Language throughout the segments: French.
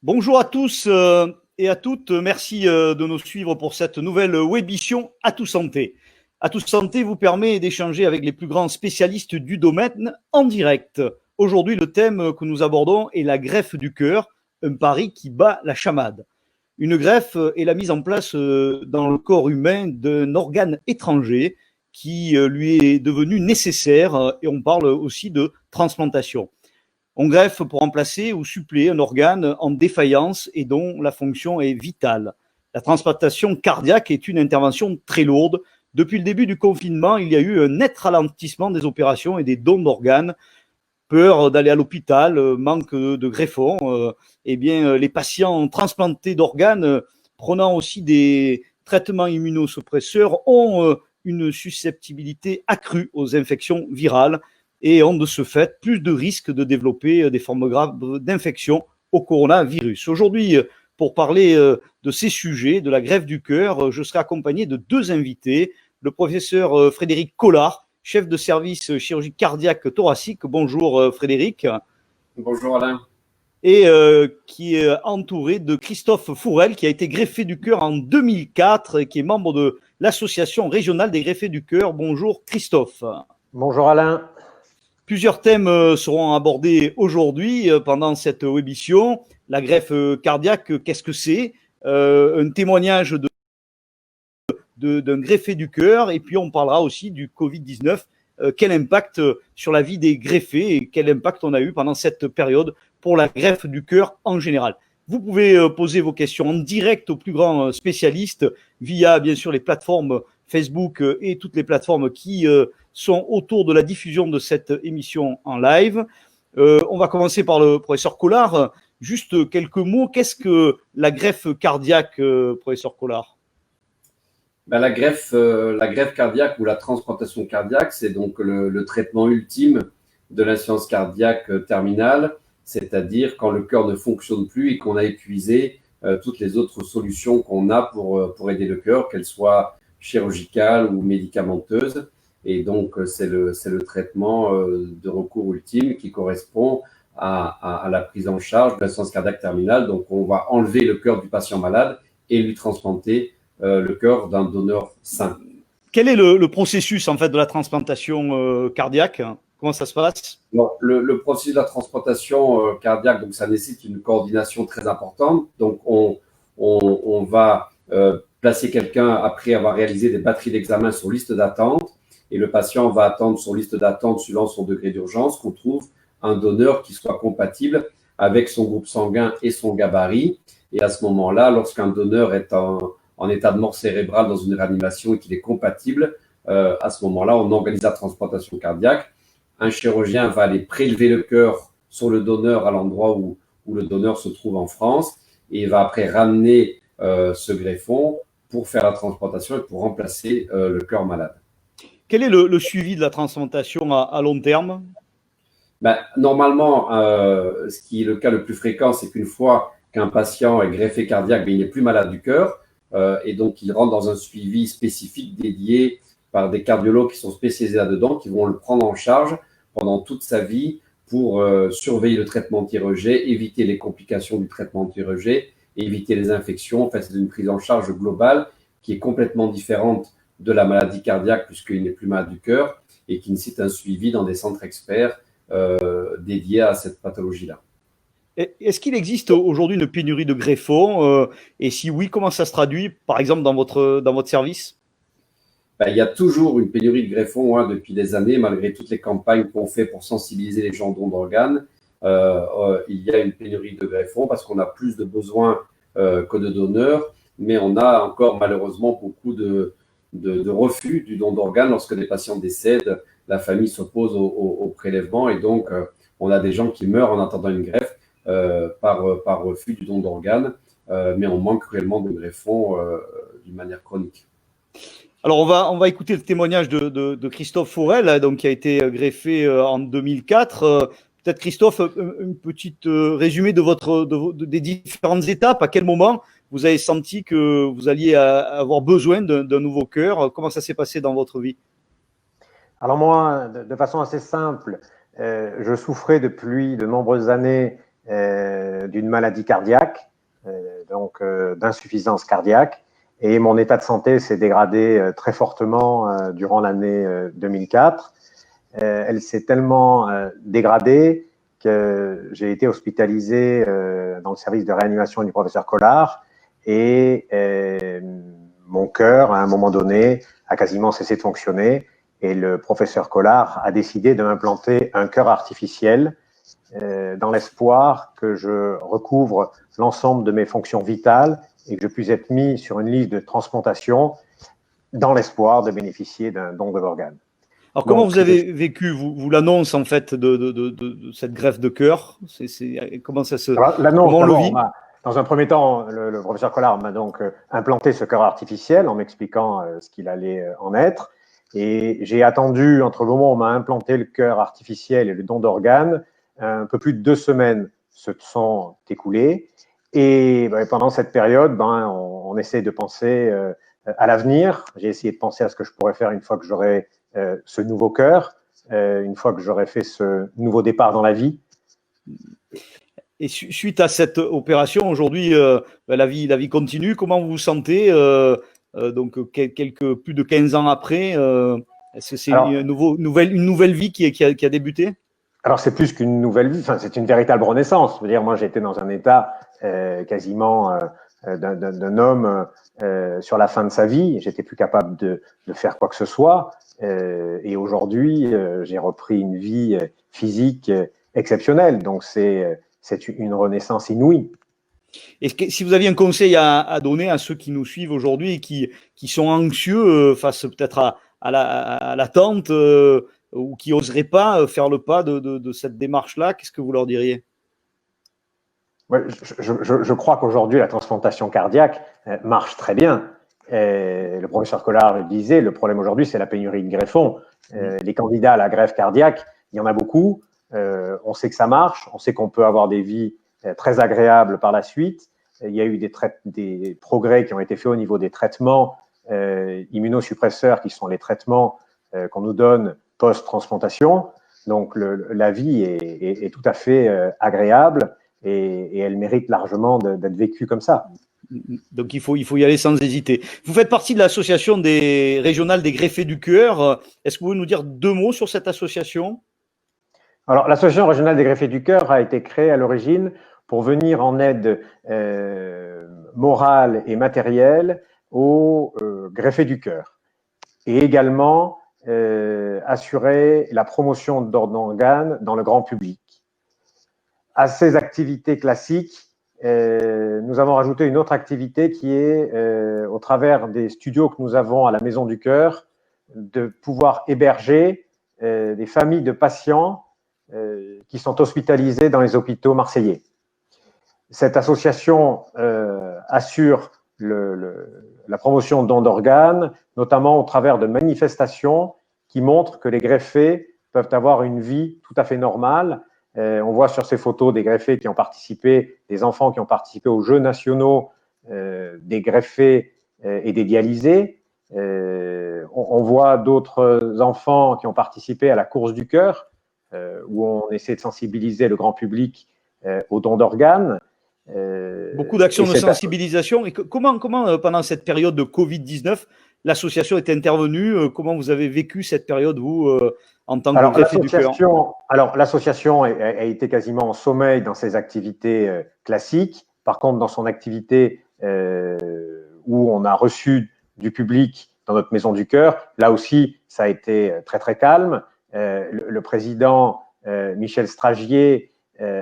Bonjour à tous et à toutes. Merci de nous suivre pour cette nouvelle webmission À Tout Santé. À Tout Santé vous permet d'échanger avec les plus grands spécialistes du domaine en direct. Aujourd'hui, le thème que nous abordons est la greffe du cœur, un pari qui bat la chamade. Une greffe est la mise en place dans le corps humain d'un organe étranger qui lui est devenu nécessaire et on parle aussi de transplantation. On greffe pour remplacer ou suppléer un organe en défaillance et dont la fonction est vitale. La transplantation cardiaque est une intervention très lourde. Depuis le début du confinement, il y a eu un net ralentissement des opérations et des dons d'organes. Peur d'aller à l'hôpital, manque de greffons. Les patients transplantés d'organes, prenant aussi des traitements immunosuppresseurs, ont une susceptibilité accrue aux infections virales et ont de ce fait plus de risques de développer des formes graves d'infection au coronavirus. Aujourd'hui, pour parler de ces sujets, de la greffe du cœur, je serai accompagné de deux invités. Le professeur Frédéric Collard, chef de service chirurgie cardiaque thoracique. Bonjour Frédéric. Bonjour Alain. Et qui est entouré de Christophe Fourel, qui a été greffé du cœur en 2004 et qui est membre de l'association régionale des greffés du cœur. Bonjour Christophe. Bonjour Alain. Plusieurs thèmes seront abordés aujourd'hui pendant cette webmission. La greffe cardiaque, qu'est-ce que c'est? Un témoignage d'un greffé du cœur, et puis on parlera aussi du Covid-19. Quel impact sur la vie des greffés et quel impact on a eu pendant cette période pour la greffe du cœur en général. Vous pouvez poser vos questions en direct aux plus grands spécialistes via bien sûr les plateformes Facebook et toutes les plateformes qui sont autour de la diffusion de cette émission en live. On va commencer par le professeur Collard. Juste quelques mots. Qu'est-ce que la greffe cardiaque, professeur Collard? La greffe cardiaque ou la transplantation cardiaque, c'est donc le traitement ultime de l'insuffisance cardiaque terminale, c'est-à-dire quand le cœur ne fonctionne plus et qu'on a épuisé toutes les autres solutions qu'on a pour aider le cœur, qu'elles soient chirurgicales ou médicamenteuses. Et donc, c'est le traitement de recours ultime qui correspond à la prise en charge de l'insuffisance cardiaque terminale. Donc, on va enlever le cœur du patient malade et lui transplanter le cœur d'un donneur sain. Quel est le processus en fait de la transplantation cardiaque? Comment ça se passe? Bon, le processus de la transplantation cardiaque, donc ça nécessite une coordination très importante. Donc on va placer quelqu'un après avoir réalisé des batteries d'examen sur liste d'attente, et le patient va attendre sur liste d'attente suivant son degré d'urgence qu'on trouve un donneur qui soit compatible avec son groupe sanguin et son gabarit. Et à ce moment-là, lorsqu'un donneur est en état de mort cérébrale dans une réanimation et qu'il est compatible, à ce moment-là, on organise la transplantation cardiaque. Un chirurgien va aller prélever le cœur sur le donneur à l'endroit où le donneur se trouve en France, et il va après ramener ce greffon pour faire la transplantation et pour remplacer le cœur malade. Quel est le suivi de la transplantation à long terme? Normalement, ce qui est le cas le plus fréquent, c'est qu'une fois qu'un patient est greffé cardiaque, il n'est plus malade du cœur, et donc il rentre dans un suivi spécifique dédié par des cardiologues qui sont spécialisés là-dedans, qui vont le prendre en charge pendant toute sa vie pour surveiller le traitement anti-rejet, éviter les complications du traitement anti-rejet et éviter les infections. En fait, c'est une prise en charge globale qui est complètement différente de la maladie cardiaque puisqu'il n'est plus malade du cœur et qui nécessite un suivi dans des centres experts dédiés à cette pathologie-là. Est-ce qu'il existe aujourd'hui une pénurie de greffons et si oui, comment ça se traduit, par exemple, dans votre service? Il y a toujours une pénurie de greffons depuis des années, malgré toutes les campagnes qu'on fait pour sensibiliser les gens aux dons d'organes. Il y a une pénurie de greffons parce qu'on a plus de besoins que de donneurs, mais on a encore malheureusement beaucoup de refus du don d'organes. Lorsque des patients décèdent, la famille s'oppose au prélèvement et donc on a des gens qui meurent en attendant une greffe par refus du don d'organes, mais on manque cruellement de greffons d'une manière chronique. Alors, on va écouter le témoignage de Christophe Fourel, donc, qui a été greffé en 2004. Peut-être, Christophe, une petite résumé des différentes étapes. À quel moment vous avez senti que vous alliez avoir besoin d'un nouveau cœur? Comment ça s'est passé dans votre vie? Alors moi, de façon assez simple, je souffrais depuis de nombreuses années d'une maladie cardiaque, donc d'insuffisance cardiaque. Et mon état de santé s'est dégradé très fortement durant l'année 2004. Elle s'est tellement dégradée que j'ai été hospitalisé dans le service de réanimation du professeur Collard et mon cœur, à un moment donné, a quasiment cessé de fonctionner et le professeur Collard a décidé de m'implanter un cœur artificiel dans l'espoir que je recouvre l'ensemble de mes fonctions vitales et que je puisse être mis sur une liste de transplantation dans l'espoir de bénéficier d'un don d'organes. Alors, comment vous avez vécu, vous l'annonce en fait de cette greffe de cœur? Comment ça se... Comment on le vit? Dans un premier temps, le professeur Collard m'a donc implanté ce cœur artificiel en m'expliquant ce qu'il allait en être. Et j'ai attendu, entre le moment où on m'a implanté le cœur artificiel et le don d'organes, un peu plus de 2 semaines se sont écoulées. Et pendant cette période, on essaie de penser à l'avenir. J'ai essayé de penser à ce que je pourrais faire une fois que j'aurai ce nouveau cœur, une fois que j'aurai fait ce nouveau départ dans la vie. Et suite à cette opération, aujourd'hui, la vie continue. Comment vous vous sentez donc plus de 15 ans après, est-ce que c'est une nouvelle vie qui a débuté? Alors, c'est plus qu'une nouvelle vie, c'est une véritable renaissance. Je veux dire, moi, j'étais dans un état quasiment d'un homme sur la fin de sa vie. J'étais plus capable de faire quoi que ce soit. Et aujourd'hui, j'ai repris une vie physique exceptionnelle. Donc, c'est une renaissance inouïe. Et si vous aviez un conseil à donner à ceux qui nous suivent aujourd'hui et qui sont anxieux face peut-être à l'attente ou qui n'oseraient pas faire le pas de cette démarche-là, qu'est-ce que vous leur diriez? Ouais, je crois qu'aujourd'hui, la transplantation cardiaque marche très bien. Le professeur Collard le disait, le problème aujourd'hui, c'est la pénurie de greffons. Les candidats à la greffe cardiaque, il y en a beaucoup. On sait que ça marche, on sait qu'on peut avoir des vies très agréables par la suite. Il y a eu des progrès qui ont été faits au niveau des traitements immunosuppresseurs, qui sont les traitements qu'on nous donne post-transplantation. Donc, la vie est tout à fait agréable et elle mérite largement d'être vécue comme ça. Donc, il faut y aller sans hésiter. Vous faites partie de l'association régionale des greffés du cœur. Est-ce que vous pouvez nous dire 2 mots sur cette association? Alors, l'association régionale des greffés du cœur a été créée à l'origine pour venir en aide morale et matérielle aux greffés du cœur et également assurer la promotion d'organes dans le grand public. À ces activités classiques, nous avons rajouté une autre activité qui est, au travers des studios que nous avons à la Maison du Cœur, de pouvoir héberger des familles de patients qui sont hospitalisés dans les hôpitaux marseillais. Cette association assure la promotion de dons d'organes, notamment au travers de manifestations qui montrent que les greffés peuvent avoir une vie tout à fait normale. On voit sur ces photos des greffés qui ont participé, des enfants qui ont participé aux Jeux nationaux des greffés et des dialysés. On voit d'autres enfants qui ont participé à la course du cœur, où on essaie de sensibiliser le grand public aux dons d'organes. Beaucoup d'actions de sensibilisation. Et comment pendant cette période de Covid-19, l'association est intervenue? Comment vous avez vécu cette période, vous, en tant que greffier du cœur? Alors, l'association a été quasiment en sommeil dans ses activités classiques. Par contre, dans son activité où on a reçu du public dans notre Maison du Cœur, là aussi, ça a été très, très calme. Le président Michel Stragier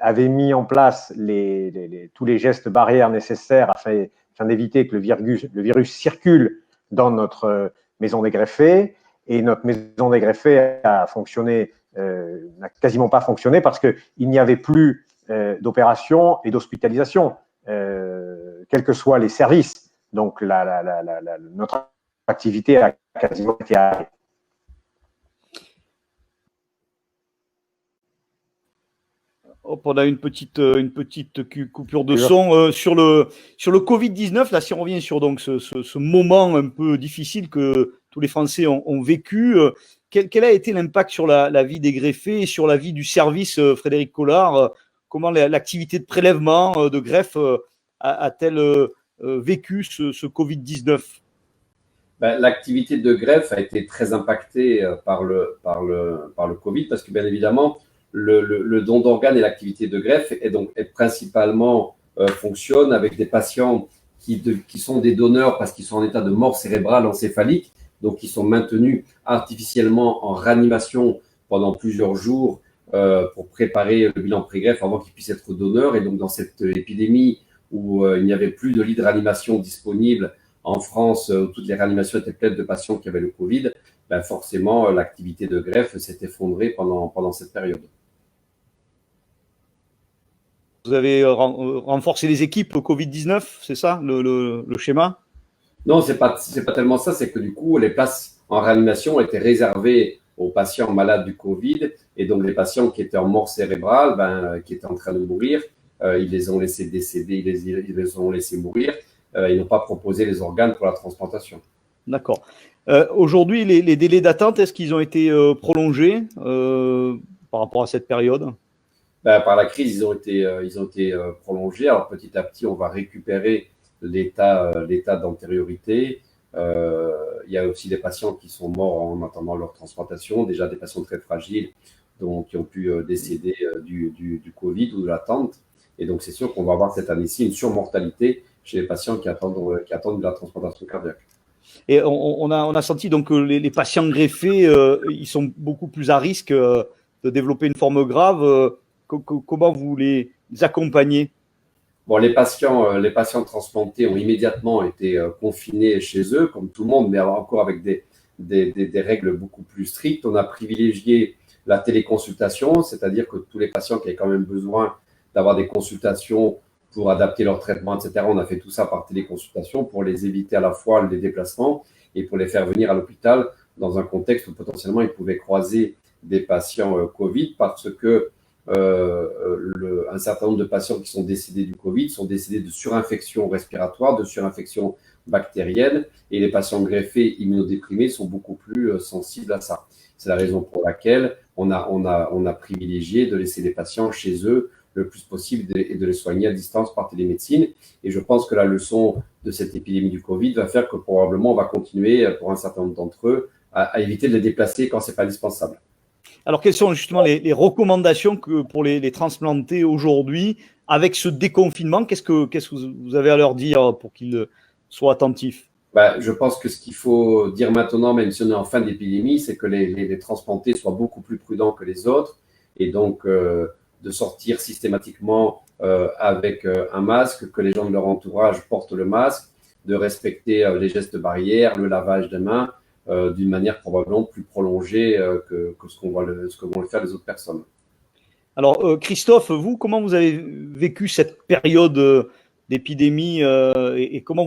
avait mis en place tous les gestes barrières nécessaires afin d'éviter que le virus circule dans notre maison des greffés. Et notre maison des greffés a fonctionné, n'a quasiment pas fonctionné parce qu'il n'y avait plus d'opération et d'hospitalisation, quels que soient les services. Donc, notre activité a quasiment été arrêtée. Hop, on a une petite coupure de son sur le Covid-19. Là, si on revient sur donc ce moment un peu difficile que tous les Français ont vécu, quel a été l'impact sur la vie des greffés et sur la vie du service, Frédéric Collard? comment l'activité de prélèvement, de greffe a-t-elle vécu ce Covid-19? L'activité de greffe a été très impactée par le Covid parce que, bien évidemment, le don d'organes et l'activité de greffe principalement fonctionne avec des patients qui sont des donneurs parce qu'ils sont en état de mort cérébrale encéphalique, donc ils sont maintenus artificiellement en réanimation pendant plusieurs jours pour préparer le bilan pré-greffe avant qu'ils puissent être donneurs. Et donc, dans cette épidémie où il n'y avait plus de lits de réanimation disponibles en France, où toutes les réanimations étaient pleines de patients qui avaient le Covid, forcément, l'activité de greffe s'est effondrée pendant cette période. Vous avez renforcé les équipes Covid-19, c'est ça le schéma? Non, c'est pas tellement ça, c'est que du coup, les places en réanimation étaient réservées aux patients malades du Covid, et donc les patients qui étaient en mort cérébrale, qui étaient en train de mourir, ils les ont laissés décéder, ils les ont laissés mourir, ils n'ont pas proposé les organes pour la transplantation. D'accord. Aujourd'hui, les délais d'attente, est-ce qu'ils ont été prolongés par rapport à cette période? Par la crise, ils ont été prolongés. Alors petit à petit, on va récupérer l'état d'antériorité. Il y a aussi des patients qui sont morts en attendant leur transplantation, déjà des patients très fragiles, donc qui ont pu décéder du Covid ou de l'attente. Et donc c'est sûr qu'on va avoir cette année-ci une surmortalité chez les patients qui attendent de la transplantation cardiaque. Et on a senti donc que les patients greffés, ils sont beaucoup plus à risque de développer une forme grave. Comment vous les accompagnez? Bon, les patients transplantés ont immédiatement été confinés chez eux, comme tout le monde, mais encore avec des règles beaucoup plus strictes. On a privilégié la téléconsultation, c'est-à-dire que tous les patients qui avaient quand même besoin d'avoir des consultations pour adapter leur traitement, etc., on a fait tout ça par téléconsultation pour les éviter à la fois les déplacements et pour les faire venir à l'hôpital dans un contexte où potentiellement ils pouvaient croiser des patients Covid parce que un certain nombre de patients qui sont décédés du Covid sont décédés de surinfection respiratoire, de surinfection bactérienne, et les patients greffés immunodéprimés sont beaucoup plus sensibles à ça. C'est la raison pour laquelle on a privilégié de laisser les patients chez eux le plus possible et de les soigner à distance par télémédecine. Et je pense que la leçon de cette épidémie du Covid va faire que probablement on va continuer pour un certain nombre d'entre eux à éviter de les déplacer quand ce n'est pas indispensable. Alors, quelles sont justement les recommandations pour les transplantés aujourd'hui avec ce déconfinement? Qu'est-ce que vous avez à leur dire pour qu'ils soient attentifs? Je pense que ce qu'il faut dire maintenant, même si on est en fin d'épidémie, c'est que les transplantés soient beaucoup plus prudents que les autres et donc de sortir systématiquement avec un masque, que les gens de leur entourage portent le masque, de respecter les gestes barrières, le lavage des mains, d'une manière probablement plus prolongée que ce que vont le faire les autres personnes. Alors, Christophe, vous, comment vous avez vécu cette période d'épidémie et comment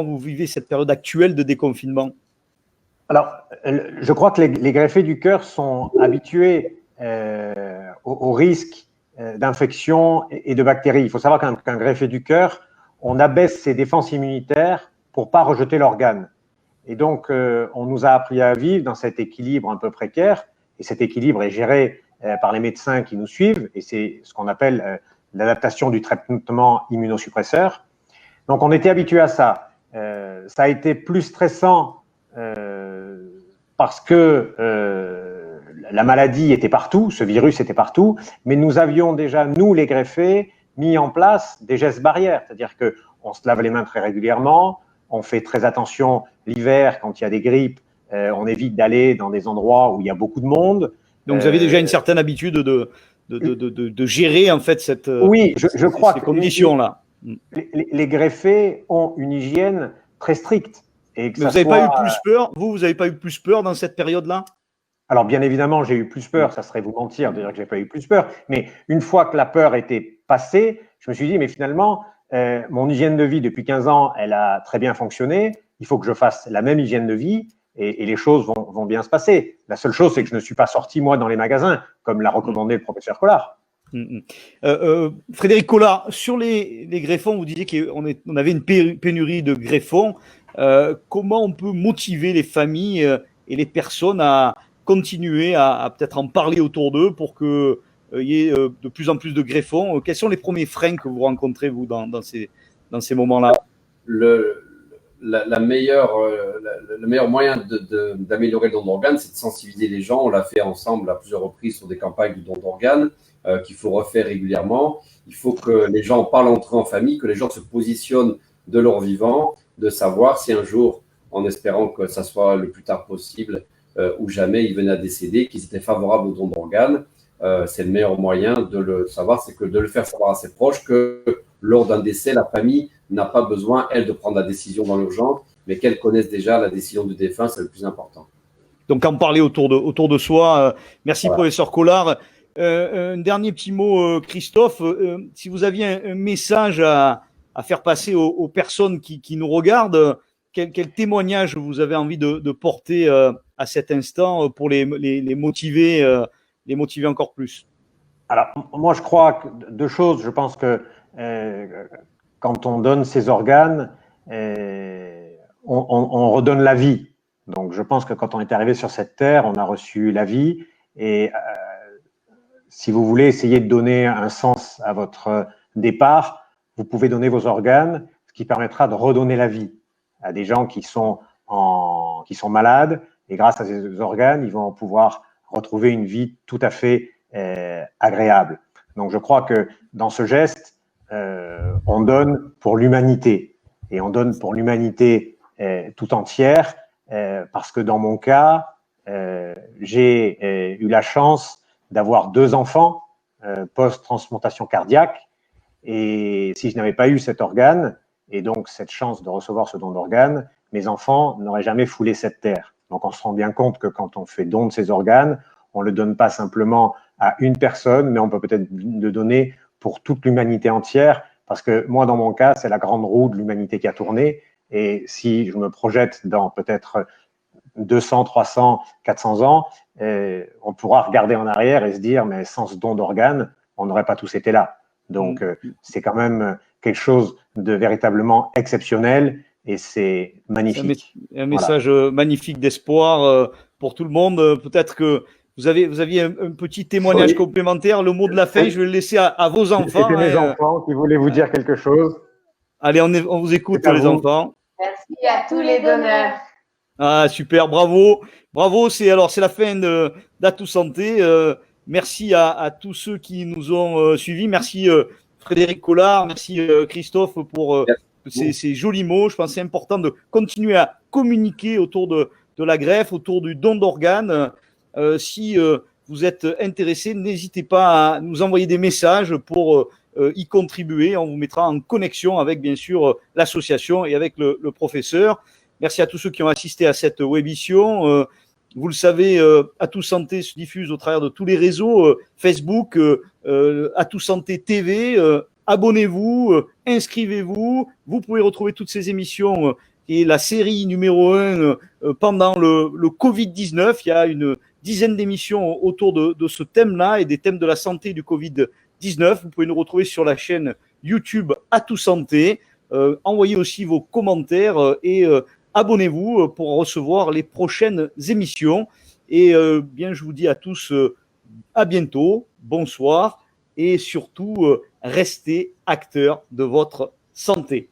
vous vivez cette période actuelle de déconfinement? Alors, je crois que les greffés du cœur sont habitués au risque d'infection et de bactéries. Il faut savoir qu'un greffé du cœur, on abaisse ses défenses immunitaires pour ne pas rejeter l'organe. Et donc, on nous a appris à vivre dans cet équilibre un peu précaire, et cet équilibre est géré par les médecins qui nous suivent, et c'est ce qu'on appelle l'adaptation du traitement immunosuppresseur. Donc, on était habitué à ça. Ça a été plus stressant parce que la maladie était partout, ce virus était partout, mais nous avions déjà, nous les greffés, mis en place des gestes barrières, c'est-à-dire qu'on se lave les mains très régulièrement, on fait très attention l'hiver quand il y a des grippes, on évite d'aller dans des endroits où il y a beaucoup de monde. Donc vous avez déjà une certaine habitude de gérer en fait oui, je crois ces conditions-là. Les greffés ont une hygiène très stricte. Et que mais vous n'avez pas eu plus peur, vous n'avez pas eu plus peur dans cette période-là? Alors bien évidemment, j'ai eu plus peur, ça serait vous mentir de dire que j'ai pas eu plus peur, mais une fois que la peur était passée, je me suis dit, mais finalement, mon hygiène de vie depuis 15 ans, elle a très bien fonctionné, il faut que je fasse la même hygiène de vie et les choses vont bien se passer. La seule chose, c'est que je ne suis pas sorti, moi, dans les magasins, comme l'a recommandé le professeur Collard. Frédéric Collard, sur les greffons, vous disiez qu'on avait une pénurie de greffons. Comment on peut motiver les familles et les personnes à continuer à peut-être en parler autour d'eux pour que y ait de plus en plus de greffons. Quels sont les premiers freins que vous rencontrez, vous, dans ces moments-là? Le meilleur moyen d'améliorer le don d'organes, c'est de sensibiliser les gens. On l'a fait ensemble à plusieurs reprises sur des campagnes de don d'organes qu'il faut refaire régulièrement. Il faut que les gens parlent entre eux en famille, que les gens se positionnent de leur vivant, de savoir si un jour, en espérant que ça soit le plus tard possible ou jamais, ils venaient à décéder, qu'ils étaient favorables au don d'organes. C'est le meilleur moyen de le savoir, c'est que de le faire savoir à ses proches que lors d'un décès, la famille n'a pas besoin, elle, de prendre la décision dans l'urgence, mais qu'elle connaisse déjà la décision du défunt, c'est le plus important. Donc, en parler autour de soi. Merci, voilà. Professeur Collard. Un dernier petit mot, Christophe. Si vous aviez un message à faire passer aux personnes qui nous regardent, quel témoignage vous avez envie de porter à cet instant pour les motiver encore plus? Alors, moi, je crois que deux choses. Je pense que quand on donne ses organes, on redonne la vie. Donc, je pense que quand on est arrivé sur cette terre, on a reçu la vie. Et si vous voulez essayer de donner un sens à votre départ, vous pouvez donner vos organes, ce qui permettra de redonner la vie à des gens qui sont malades. Et grâce à ces organes, ils vont pouvoir retrouver une vie tout à fait agréable. Donc, je crois que dans ce geste, on donne pour l'humanité. Et on donne pour l'humanité tout entière, parce que dans mon cas, j'ai eu la chance d'avoir 2 enfants post-transplantation cardiaque. Et si je n'avais pas eu cet organe, et donc cette chance de recevoir ce don d'organe, mes enfants n'auraient jamais foulé cette terre. Donc on se rend bien compte que quand on fait don de ces organes, on ne le donne pas simplement à une personne, mais on peut peut-être le donner pour toute l'humanité entière, parce que moi, dans mon cas, c'est la grande roue de l'humanité qui a tourné. Et si je me projette dans peut-être 200, 300, 400 ans, on pourra regarder en arrière et se dire, mais sans ce don d'organes, on n'aurait pas tous été là. Donc, c'est quand même quelque chose de véritablement exceptionnel et c'est magnifique. Un message magnifique d'espoir pour tout le monde. Peut-être que vous aviez un petit témoignage complémentaire. Le mot de la fin, je vais le laisser à vos enfants. C'était mes enfants qui voulaient vous dire quelque chose. Allez, on vous écoute, les enfants. Merci à tous les donneurs. Ah, super, bravo. Bravo, c'est la fin d'Atout Santé. Merci à tous ceux qui nous ont suivis. Merci Frédéric Collard, merci Christophe pour ces jolis mots. Je pense que c'est important de continuer à communiquer autour de la greffe, autour du don d'organes. Si vous êtes intéressé, n'hésitez pas à nous envoyer des messages pour y contribuer. On vous mettra en connexion avec, bien sûr, l'association et avec le professeur. Merci à tous ceux qui ont assisté à cette webémission. Vous le savez, Atout Santé se diffuse au travers de tous les réseaux, Facebook, Atout Santé TV. Abonnez-vous, inscrivez-vous. Vous pouvez retrouver toutes ces émissions et la série numéro 1 pendant le Covid-19. Il y a une dizaine d'émissions autour de ce thème-là et des thèmes de la santé du Covid-19. Vous pouvez nous retrouver sur la chaîne YouTube Atout Santé. Envoyez aussi vos commentaires et abonnez-vous pour recevoir les prochaines émissions. Et bien, je vous dis à tous à bientôt, bonsoir et surtout restez acteurs de votre santé.